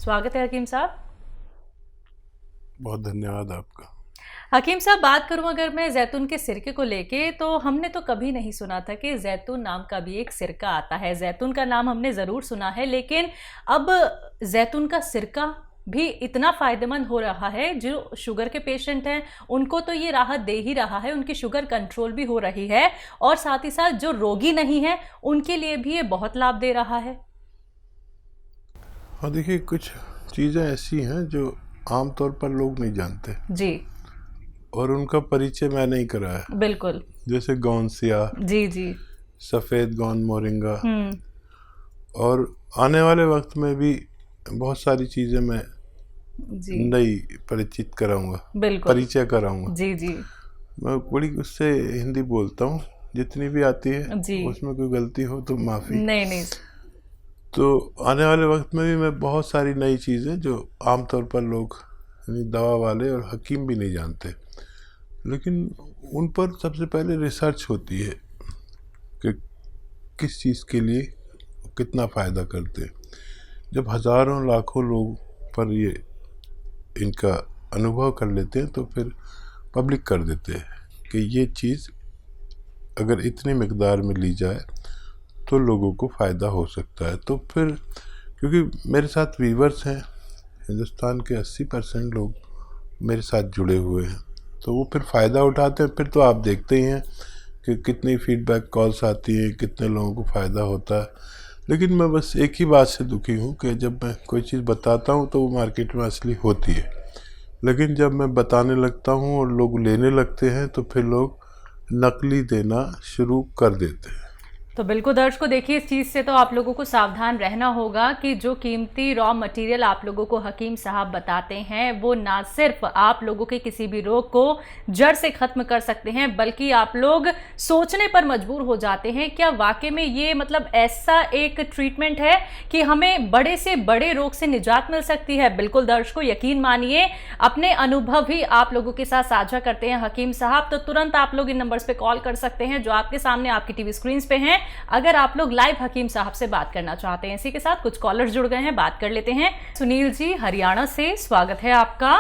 स्वागत है हकीम साहब। बहुत धन्यवाद आपका। हकीम साहब, बात करूं अगर मैं जैतून के सिरके को लेके, तो हमने तो कभी नहीं सुना था कि जैतून नाम का भी एक सिरका आता है। जैतून का नाम हमने ज़रूर सुना है, लेकिन अब जैतून का सिरका भी इतना फ़ायदेमंद हो रहा है, जो शुगर के पेशेंट हैं उनको तो ये राहत दे ही रहा है, उनकी शुगर कंट्रोल भी हो रही है, और साथ ही साथ जो रोगी नहीं है उनके लिए भी ये बहुत लाभ दे रहा है। हाँ, देखिए, कुछ चीज़ें ऐसी हैं जो आमतौर पर लोग नहीं जानते जी और उनका परिचय मैं नहीं कराया। बिल्कुल। जैसे गौनसिया, जी जी। सफ़ेद गौन मोरिंगा, हम्म। और आने वाले वक्त में भी बहुत सारी चीज़ें मैं जी नई परिचित कराऊंगा, बिल्कुल। परिचय कराऊंगा। जी जी। मैं बड़ी उससे हिंदी बोलता हूँ, जितनी भी आती है। जी। उसमें कोई गलती हो तो माफ़ी। नहीं नहीं। तो आने वाले वक्त में भी मैं बहुत सारी नई चीज़ें जो आमतौर पर लोग, यानी दवा वाले और हकीम भी नहीं जानते, लेकिन उन पर सबसे पहले रिसर्च होती है कि किस चीज़ के लिए कितना फ़ायदा करते हैं। जब हज़ारों लाखों लोग पर ये इनका अनुभव कर लेते हैं तो फिर पब्लिक कर देते हैं कि ये चीज़ अगर इतनी मिकदार में ली जाए तो लोगों को फ़ायदा हो सकता है। तो फिर क्योंकि मेरे साथ वीवर्स हैं, हिंदुस्तान के 80% लोग मेरे साथ जुड़े हुए हैं, तो वो फिर फ़ायदा उठाते हैं। फिर तो आप देखते ही हैं कि कितनी फीडबैक कॉल्स आती हैं, कितने लोगों को फ़ायदा होता है। लेकिन मैं बस एक ही बात से दुखी हूँ कि जब मैं कोई चीज़ बताता हूँ तो वो मार्केट में असली होती है, लेकिन जब मैं बताने लगता हूँ और लोग लेने लगते हैं तो फिर लोग नकली देना शुरू कर देते हैं। तो बिल्कुल दर्शकों, देखिए, इस चीज़ से तो आप लोगों को सावधान रहना होगा कि जो कीमती रॉ मटेरियल आप लोगों को हकीम साहब बताते हैं, वो ना सिर्फ आप लोगों के किसी भी रोग को जड़ से ख़त्म कर सकते हैं, बल्कि आप लोग सोचने पर मजबूर हो जाते हैं, क्या वाकई में ये मतलब ऐसा एक ट्रीटमेंट है कि हमें बड़े से बड़े रोग से निजात मिल सकती है। बिल्कुल दर्शकों, यकीन मानिए, अपने अनुभव ही आप लोगों के साथ साझा करते हैं हकीम साहब। तो तुरंत आप लोग इन नंबर्स पे कॉल कर सकते हैं जो आपके सामने आपकी टीवी स्क्रीन पे हैं, अगर आप लोग लाइव हकीम साहब से बात करना चाहते हैं। इसी के साथ कुछ कॉलर्स जुड़ गए हैं, बात कर लेते हैं। सुनील जी हरियाणा से, स्वागत है आपका।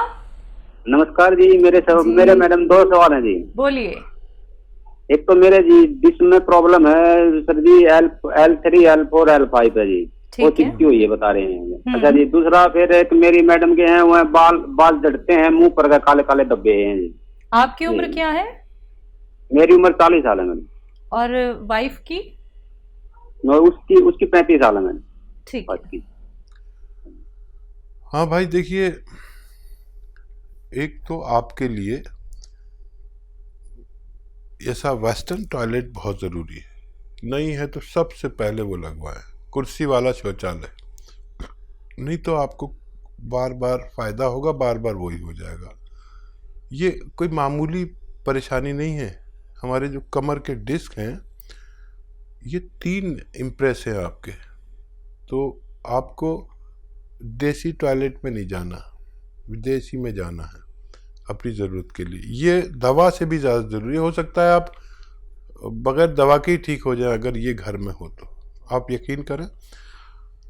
नमस्कार जी। मेरे मैडम 2 सवाल हैं जी। बोलिए। एक तो मेरे जी डिस्क में प्रॉब्लम है सर जी, L3 L4 L5 है जी, वो ठीक है। चिपकी हुई है बता रहे हैं। अच्छा जी, दूसरा फिर एक मेरी मैडम के हैं, वो बाल झड़ते हैं, मुंह पर काले काले धब्बे हैं जी। आपकी उम्र क्या है? मेरी उम्र 40 साल है मैडम। और वाइफ की? उसकी 35 साल है मैडम। ठीक है। हाँ भाई, देखिए, एक तो आपके लिए ऐसा वेस्टर्न टॉयलेट बहुत ज़रूरी है। नहीं है तो सबसे पहले वो लगवाएं, कुर्सी वाला शौचालय। नहीं तो आपको बार बार फ़ायदा होगा, बार बार वही हो जाएगा। ये कोई मामूली परेशानी नहीं है। हमारे जो कमर के डिस्क हैं, ये 3 इम्प्रेस हैं आपके। तो आपको देसी टॉयलेट में नहीं जाना, विदेशी में जाना है अपनी ज़रूरत के लिए। ये दवा से भी ज़्यादा ज़रूरी हो सकता है। आप बगैर दवा के ही ठीक हो जाए अगर ये घर में हो तो। आप यकीन करें,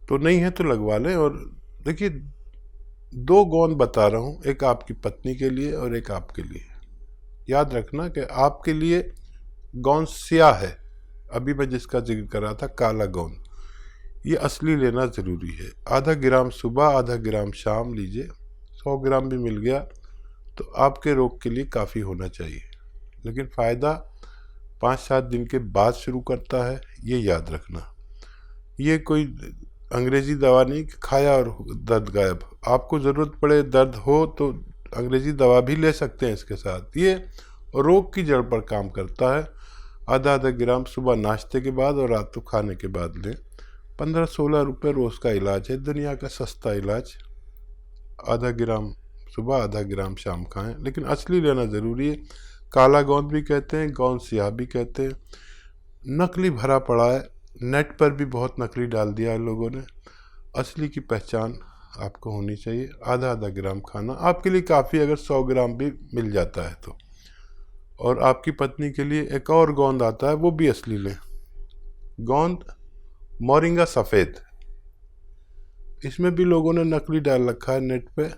तो नहीं है तो लगवा लें। और देखिए, 2 गौन बता रहा हूँ, एक आपकी पत्नी के लिए और एक आपके लिए। याद रखना कि आपके लिए गौन स्याह है, अभी मैं जिसका जिक्र कर रहा था काला गौन, ये असली लेना ज़रूरी है। आधा ग्राम सुबह, आधा ग्राम शाम लीजिए। 100 ग्राम भी मिल गया तो आपके रोग के लिए काफ़ी होना चाहिए। लेकिन फ़ायदा 5-7 दिन के बाद शुरू करता है, ये याद रखना। ये कोई अंग्रेज़ी दवा नहीं कि खाया और दर्द गायब। आपको ज़रूरत पड़े, दर्द हो तो अंग्रेज़ी दवा भी ले सकते हैं इसके साथ। ये रोग की जड़ पर काम करता है। आधा आधा ग्राम सुबह नाश्ते के बाद और रात को खाने के बाद लें। 15-16 रुपये रोज़ का इलाज है, दुनिया का सस्ता इलाज। आधा ग्राम सुबह, आधा ग्राम शाम खाएं, लेकिन असली लेना ज़रूरी है। काला गोंद भी कहते हैं, गोंद सियाह भी कहते हैं। नकली भरा पड़ा है, नेट पर भी बहुत नकली डाल दिया है लोगों ने। असली की पहचान आपको होनी चाहिए। आधा आधा ग्राम खाना आपके लिए काफ़ी, अगर 100 ग्राम भी मिल जाता है तो। और आपकी पत्नी के लिए एक और गोंद आता है, वो भी असली लें। गोंद मोरिंगा सफ़ेद, इसमें भी लोगों ने नकली डाल रखा है नेट पे,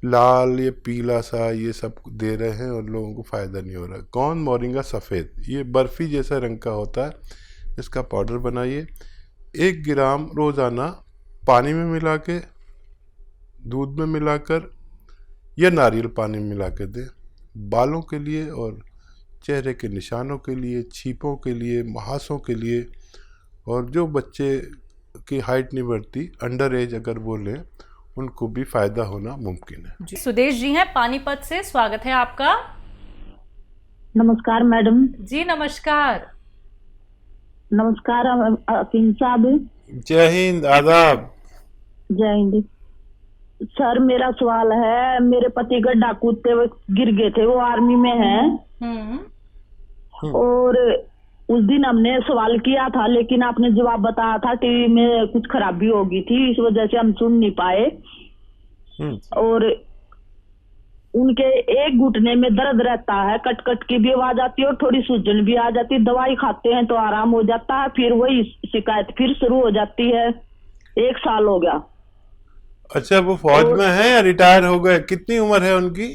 लाल ये पीला सा ये सब दे रहे हैं और लोगों को फ़ायदा नहीं हो रहा। गौन मोरिंगा सफ़ेद, ये बर्फ़ी जैसा रंग का होता है, इसका पाउडर बनाइए। 1 ग्राम रोज़ाना पानी में मिला के, दूध में मिलाकर या नारियल पानी में मिला के दें। बालों के लिए और चेहरे के निशानों के लिए, छीपों के लिए, मुहासों के लिए, और जो बच्चे की हाइट नहीं बढ़ती, अंडर एज अगर वो लें, उनको भी फ़ायदा होना मुमकिन है। सुदेश जी हैं पानीपत से, स्वागत है आपका। नमस्कार मैडम। जी नमस्कार। नमस्कार हकीम साहब। जय हिंद, आदाब। जय हिंद सर। मेरा सवाल है, मेरे पति गड्ढा कूदते हुए गिर गए थे, वो आर्मी में हैं। और उस दिन हमने सवाल किया था, लेकिन आपने जवाब बताया था टीवी में कुछ खराबी हो गई थी, इस वजह से हम सुन नहीं पाए। और उनके एक घुटने में दर्द रहता है, कट कट की भी आवाज आती है और थोड़ी सूजन भी आ जाती है। दवाई खाते हैं तो आराम हो जाता है, फिर वही शिकायत फिर शुरू हो जाती है। 1 साल हो गया। अच्छा, वो फौज में है या रिटायर हो गए? कितनी उम्र है उनकी?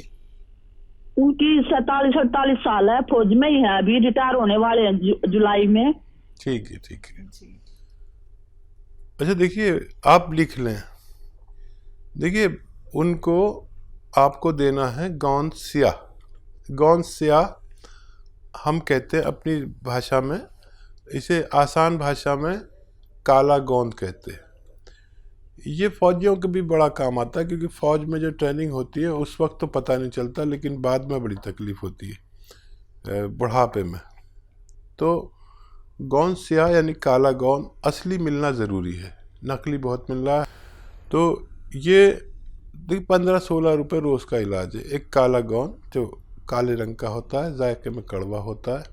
उनकी 47-48 साल है, फौज में ही है, अभी रिटायर होने वाले हैं जुलाई में। ठीक है, ठीक है। अच्छा देखिए, आप लिख लें। देखिए, उनको आपको देना है गौन स्याह। गौन स्याह हम कहते हैं अपनी भाषा में, इसे आसान भाषा में काला गोंद कहते हैं। ये फौजियों के भी बड़ा काम आता है, क्योंकि फ़ौज में जो ट्रेनिंग होती है उस वक्त तो पता नहीं चलता, लेकिन बाद में बड़ी तकलीफ़ होती है बुढ़ापे में। तो गौन स्याह यानी काला गौन असली मिलना ज़रूरी है, नकली बहुत मिल रहा है। तो ये 15-16 रुपये रोज़ का इलाज है। एक काला गौन जो काले रंग का होता है, जायके में कड़वा होता है,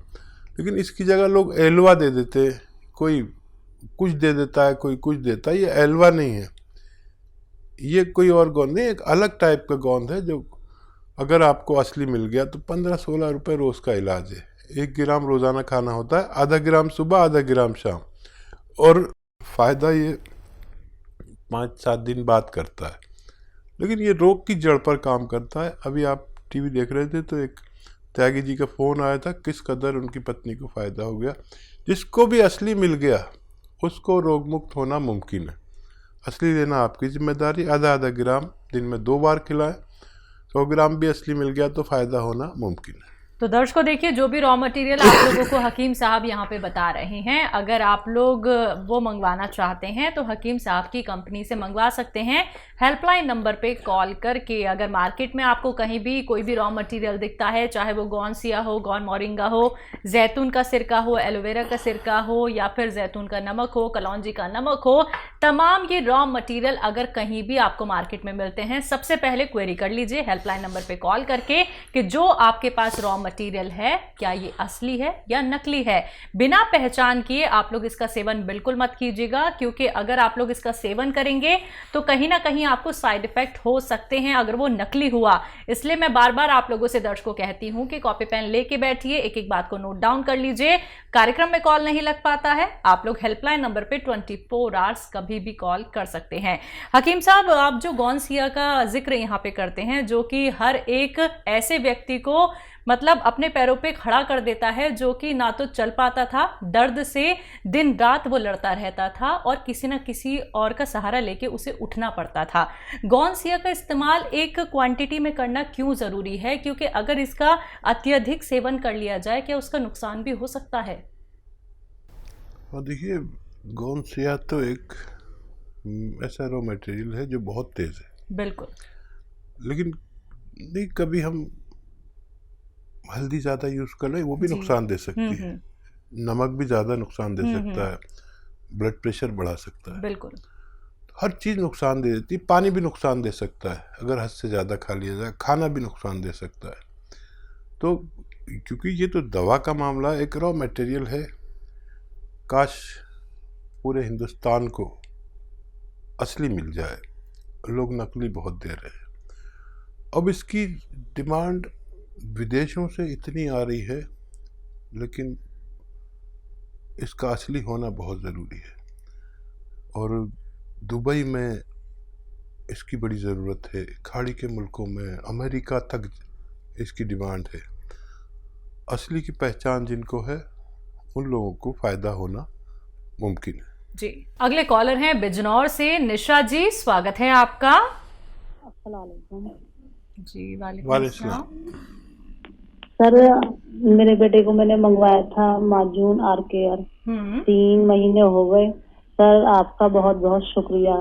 लेकिन इसकी जगह लोग एलवा दे देते, कोई कुछ दे देता है, कोई कुछ देता है। ये एलवा नहीं है, ये कोई और गोंद नहीं, एक अलग टाइप का गोंद है, जो अगर आपको असली मिल गया तो 15-16 रुपये रोज़ का इलाज है। 1 ग्राम रोज़ाना खाना होता है, आधा ग्राम सुबह, आधा ग्राम शाम, और फ़ायदा ये 5-7 दिन बाद करता है। लेकिन ये रोग की जड़ पर काम करता है। अभी आप टीवी देख रहे थे तो एक त्यागी जी का फ़ोन आया था, किस कदर उनकी पत्नी को फ़ायदा हो गया। जिसको भी असली मिल गया उसको रोग मुक्त होना मुमकिन है। असली लेना आपकी जिम्मेदारी। आधा ग्राम दिन में 2 बार खिलाएं। 100 ग्राम भी असली मिल गया तो फ़ायदा होना मुमकिन है। तो दर्शकों देखिए, जो भी रॉ मटेरियल आप लोगों को हकीम साहब यहाँ पे बता रहे हैं, अगर आप लोग वो मंगवाना चाहते हैं तो हकीम साहब की कंपनी से मंगवा सकते हैं। हेल्पलाइन नंबर पे कॉल करके, अगर मार्केट में आपको कहीं भी कोई भी रॉ मटेरियल दिखता है, चाहे वो गौन सिया हो, गौन मोरिंगा हो, जैतून का सिरका हो, एलोवेरा का सिरका हो, या फिर जैतून का नमक हो, कलौंजी का नमक हो, तमाम ये रॉ मटेरियल अगर कहीं भी आपको मार्केट में मिलते हैं, सबसे पहले क्वेरी कर लीजिए हेल्पलाइन नंबर पे कॉल करके कि जो आपके पास रॉ मटेरियल है क्या ये असली है या नकली है। बिना पहचान किए आप लोग इसका सेवन बिल्कुल मत कीजिएगा, क्योंकि अगर आप लोग इसका सेवन करेंगे तो कहीं ना कहीं आपको साइड इफेक्ट हो सकते हैं अगर वो नकली हुआ। इसलिए मैं बार बार आप लोगों से दर्शकों कहती हूं कि कॉपी पेन लेके बैठिए, एक एक बात को नोट डाउन कर लीजिए। कार्यक्रम में कॉल नहीं लग पाता है, आप लोग हेल्पलाइन नंबर पे 24 आवर्स कभी भी कॉल कर सकते हैं। हकीम साहब, आप जो गौन सिया का जिक्र यहाँ पे करते हैं, जो कि हर एक ऐसे व्यक्ति को मतलब अपने पैरों पे खड़ा कर देता है, जो कि ना तो चल पाता था, दर्द से दिन रात वो लड़ता रहता था और किसी न किसी और का सहारा लेके उसे उठना पड़ता था। गौन सिया का इस्तेमाल एक क्वांटिटी में करना क्यों ज़रूरी है, क्योंकि अगर इसका अत्यधिक सेवन कर लिया जाए क्या उसका नुकसान भी हो सकता है? और देखिए, गौन सिया तो एक ऐसा रॉ मटेरियल है जो बहुत तेज़ है। बिल्कुल। लेकिन नहीं, कभी हम हल्दी ज़्यादा यूज़ कर लें, वो भी नुकसान दे सकती है। नमक भी ज़्यादा नुकसान दे सकता है, ब्लड प्रेशर बढ़ा सकता है। बिल्कुल। हर चीज़ नुकसान दे देती है। पानी भी नुकसान दे सकता है अगर हद से ज़्यादा खा लिया जाए। खाना भी नुकसान दे सकता है। तो क्योंकि ये तो दवा का मामला एक रॉ मटेरियल है, काश पूरे हिंदुस्तान को असली मिल जाए। लोग नकली बहुत दे रहे हैं। अब इसकी डिमांड विदेशों से इतनी आ रही है, लेकिन इसका असली होना बहुत ज़रूरी है। और दुबई में इसकी बड़ी ज़रूरत है। खाड़ी के मुल्कों में, अमेरिका तक इसकी डिमांड है। असली की पहचान जिनको है उन लोगों को फ़ायदा होना मुमकिन है। जी, अगले कॉलर हैं बिजनौर से निशा जी, स्वागत है आपका। जी वालेकुम अस्सलाम। सर, मेरे बेटे को मैंने मंगवाया था माजून आर केयर, 3 महीने हो गए। सर आपका बहुत बहुत शुक्रिया,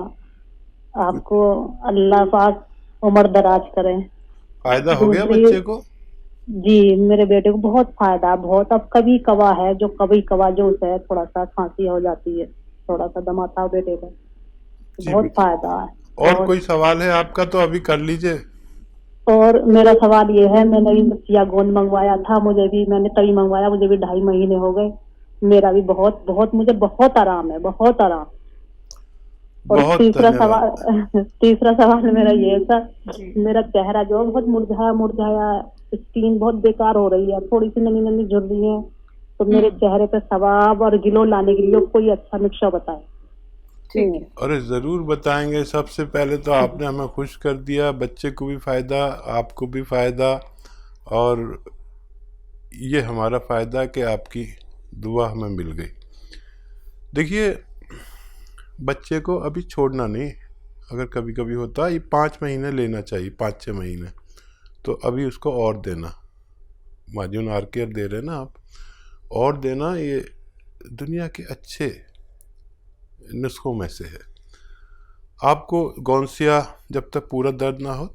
आपको अल्लाह पाक उम्र दराज करें। फ़ायदा हो गया बच्चे को? जी, मेरे बेटे को बहुत फायदा, बहुत। अब कभी कवा है जो उसे है, थोड़ा सा खांसी हो जाती है, थोड़ा सा दमा था बेटे को, बहुत फायदा है। और कोई सवाल है आपका तो अभी कर लीजिए। और मेरा सवाल ये है, मैंने भी चिया गोंद मंगवाया था, मैंने तभी मंगवाया, मुझे भी 2.5 महीने हो गए। मेरा भी मुझे बहुत आराम है, बहुत आराम। और तीसरा सवाल मेरा ये है सर, मेरा चेहरा जो है बहुत मुरझाया, स्किन बहुत बेकार हो रही है, थोड़ी सी नमी नमी झुर रही है, तो मेरे चेहरे पे सवाब और ग्लो लाने के लिए कोई अच्छा नुस्खा बताए। अरे ज़रूर बताएंगे। सबसे पहले तो आपने हमें खुश कर दिया, बच्चे को भी फ़ायदा, आपको भी फ़ायदा, और ये हमारा फ़ायदा कि आपकी दुआ हमें मिल गई। देखिए, बच्चे को अभी छोड़ना नहीं, अगर कभी कभी होता है, ये 5 महीने लेना चाहिए, 5-6 महीने, तो अभी उसको और देना। माजून आर केयर दे रहे हैं ना आप, और देना। ये दुनिया के अच्छे नुस्खों में से है। आपको गौंसिया जब तक पूरा दर्द ना हो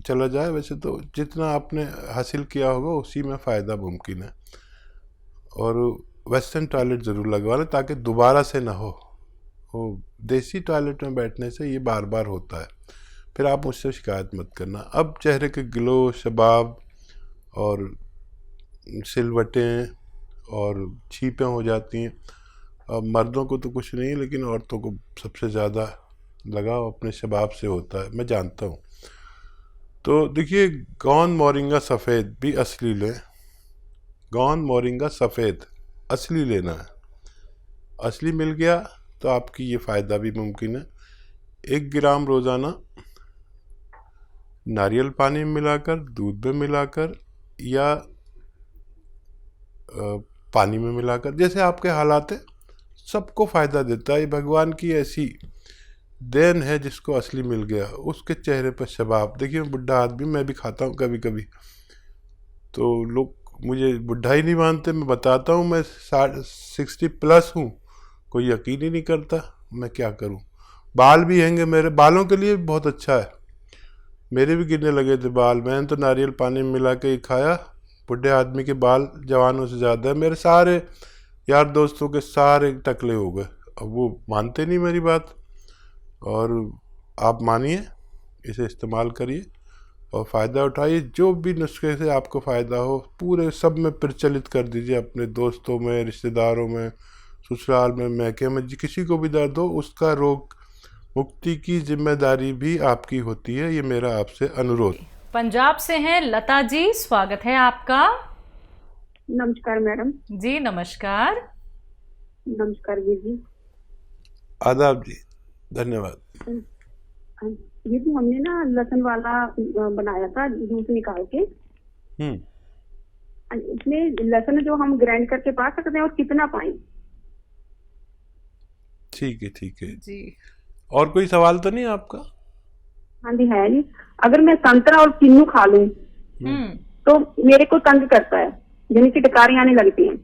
चला जाए, वैसे तो जितना आपने हासिल किया होगा उसी में फ़ायदा मुमकिन है। और वेस्टर्न टॉयलेट ज़रूर लगवा लें ताकि दोबारा से ना हो। वो देसी टॉयलेट में बैठने से ये बार बार होता है, फिर आप मुझसे शिकायत मत करना। अब चेहरे के ग्लो, शबाब और सिलवटें और छीपें हो जाती हैं। अब मर्दों को तो कुछ नहीं, लेकिन औरतों को सबसे ज़्यादा लगाव अपने शबाब से होता है, मैं जानता हूँ। तो देखिए, गौन मोरिंगा सफ़ेद भी असली लें। गौन मोरिंगा सफ़ेद असली लेना है। असली मिल गया तो आपकी ये फ़ायदा भी मुमकिन है। 1 ग्राम रोज़ाना नारियल पानी में मिलाकर, दूध में मिलाकर या पानी में मिलाकर, जैसे आपके हालात है, सबको फ़ायदा देता है। ये भगवान की ऐसी देन है जिसको असली मिल गया, उसके चेहरे पर शबाब। देखिए, बुढ़ा आदमी, मैं भी खाता हूँ कभी कभी, तो लोग मुझे बुढ़ा ही नहीं मानते। मैं बताता हूँ मैं 60+ हूँ, कोई यकीन ही नहीं करता। मैं क्या करूँ? बाल भी हैंगे, मेरे बालों के लिए बहुत अच्छा है। मेरे भी गिरने लगे थे बाल, मैंने तो नारियल पानी में मिला के ही खाया। बुढ़े आदमी के बाल जवानों से ज़्यादा है। मेरे सारे यार दोस्तों के सारे टकले हो गए। अब वो मानते नहीं मेरी बात, और आप मानिए, इसे इस्तेमाल करिए और फ़ायदा उठाइए। जो भी नुस्खे से आपको फ़ायदा हो पूरे सब में प्रचलित कर दीजिए, अपने दोस्तों में, रिश्तेदारों में, ससुराल में, मैके में। किसी को भी दर्द हो, उसका रोग मुक्ति की जिम्मेदारी भी आपकी होती है। ये मेरा आपसे अनुरोध। पंजाब से हैं लता जी, स्वागत है आपका। नमस्कार मैडम। जी नमस्कार। नमस्कार जी। आदाब जी, धन्यवाद। ये तो हमने ना लहसुन वाला बनाया था, जूस निकाल के। इसमें लहसुन जो हम ग्राइंड करके पा सकते हैं, और कितना पाएं? ठीक है, ठीक है जी। और कोई सवाल तो नहीं आपका? हाँ जी, है नहीं। अगर मैं संतरा और किन्नू खा लूं तो मेरे को तंग करता है, यानी कि डकारी आने लगती हैं।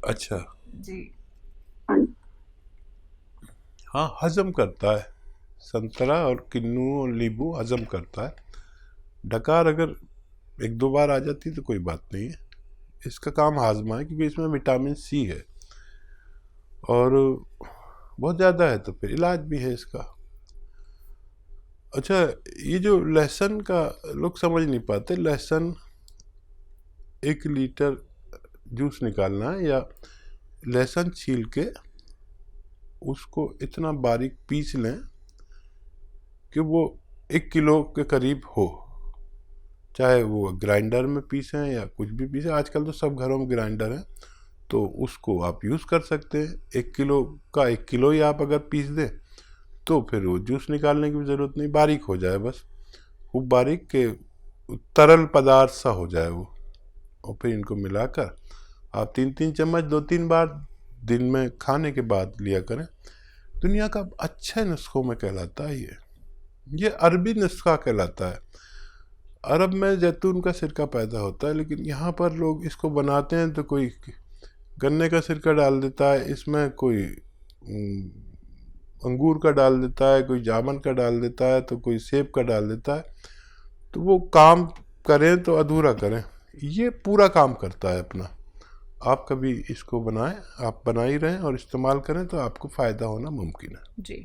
अच्छा जी। हाँ, हजम करता है। संतरा और किन्नू और नींबू हजम करता है। डकार अगर 1-2 बार आ जाती तो कोई बात नहीं है, इसका काम हाजमा है, क्योंकि इसमें विटामिन सी है और बहुत ज़्यादा है, तो फिर इलाज भी है इसका। अच्छा, ये जो लहसुन का लोग समझ नहीं पाते, लहसुन 1 लीटर जूस निकालना है, या लहसुन छील के उसको इतना बारीक पीस लें कि वो 1 किलो के करीब हो। चाहे वो ग्राइंडर में पीसें या कुछ भी पीसें, आजकल तो सब घरों में ग्राइंडर है, तो उसको आप यूज़ कर सकते हैं। 1 किलो का 1 किलो ही आप अगर पीस दें तो फिर वो जूस निकालने की भी ज़रूरत नहीं, बारीक हो जाए बस, खूब बारीक के तरल पदार्थ सा हो जाए वो। और फिर इनको मिलाकर आप 3-3 चम्मच 2-3 बार दिन में खाने के बाद लिया करें। दुनिया का अच्छे नुस्खों में कहलाता है ये अरबी नुस्खा कहलाता है। अरब में जैतून का सिरका पैदा होता है, लेकिन यहाँ पर लोग इसको बनाते हैं तो कोई गन्ने का सिरका डाल देता है, इसमें कोई अंगूर का डाल देता है, कोई जामुन का डाल देता है, तो कोई सेब का डाल देता है। तो वो काम करें तो अधूरा करें, ये पूरा काम करता है अपना। आप कभी इसको बनाएं, आप बना ही रहें और इस्तेमाल करें तो आपको फ़ायदा होना मुमकिन है। जी।